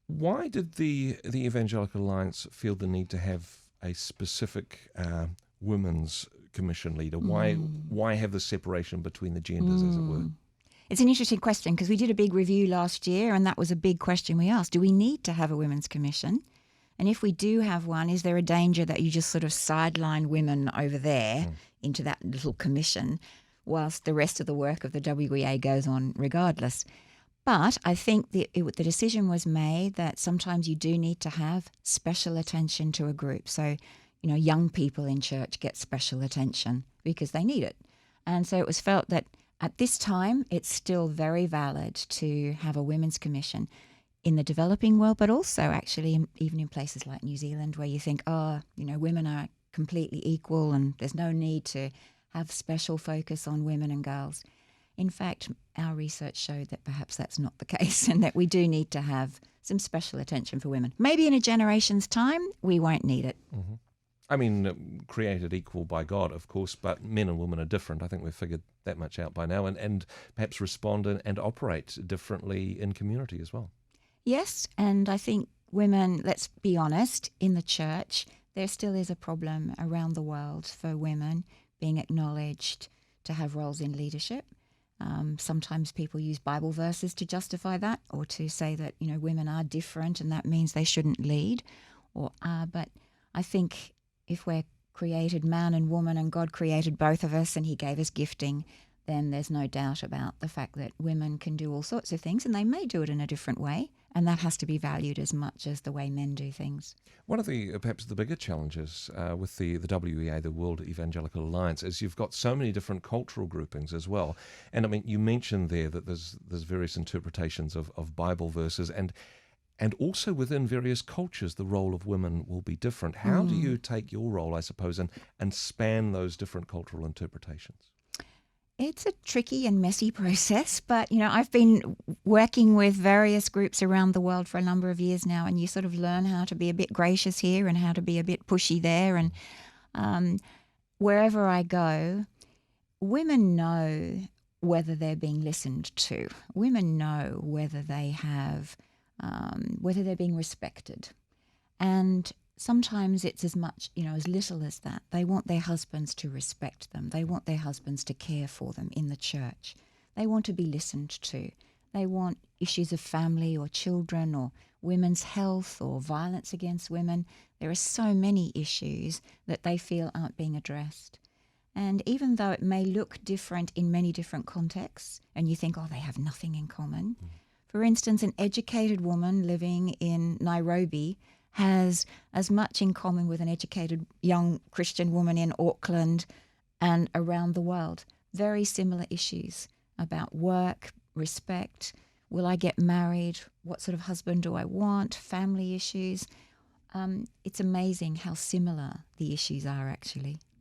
Why did the Evangelical Alliance feel the need to have a specific women's commission leader? Why have the separation between the genders, as it were? It's an interesting question because we did a big review last year and that was a big question we asked. Do we need to have a women's commission? And if we do have one, is there a danger that you just sort of sideline women over there into that little commission whilst the rest of the work of the WEA goes on regardless? But I think the decision was made that sometimes you do need to have special attention to a group. So, young people in church get special attention because they need it. And so it was felt that at this time, it's still very valid to have a women's commission in the developing world, but also actually even in places like New Zealand where you think, women are completely equal and there's no need to have special focus on women and girls. In fact, our research showed that perhaps that's not the case and that we do need to have some special attention for women. Maybe in a generation's time, we won't need it. Mm-hmm. I mean, created equal by God, of course, but men and women are different. I think we've figured that much out by now, and perhaps respond and operate differently in community as well. Yes, and I think women, let's be honest, in the church, there still is a problem around the world for women being acknowledged to have roles in leadership. Sometimes people use Bible verses to justify that or to say that, women are different and that means they shouldn't lead. But I think if we're created man and woman and God created both of us and he gave us gifting, then there's no doubt about the fact that women can do all sorts of things and they may do it in a different way, and that has to be valued as much as the way men do things. One of the perhaps the bigger challenges with the WEA, the World Evangelical Alliance, is you've got so many different cultural groupings as well. And I mean, you mentioned there that there's various interpretations of Bible verses, and also within various cultures, the role of women will be different. How do you take your role, I suppose, and span those different cultural interpretations? It's a tricky and messy process, but, I've been working with various groups around the world for a number of years now, and you sort of learn how to be a bit gracious here and how to be a bit pushy there. And wherever I go, women know whether they're being listened to. Women know whether they have, whether they're being respected. And sometimes it's as much, as little as that. They want their husbands to respect them. They want their husbands to care for them in the church. They want to be listened to. They want issues of family or children or women's health or violence against women. There are so many issues that they feel aren't being addressed. And even though it may look different in many different contexts, and you think, they have nothing in common. For instance, an educated woman living in Nairobi has as much in common with an educated young Christian woman in Auckland and around the world. Very similar issues about work, respect, will I get married, what sort of husband do I want, family issues. It's amazing how similar the issues are actually.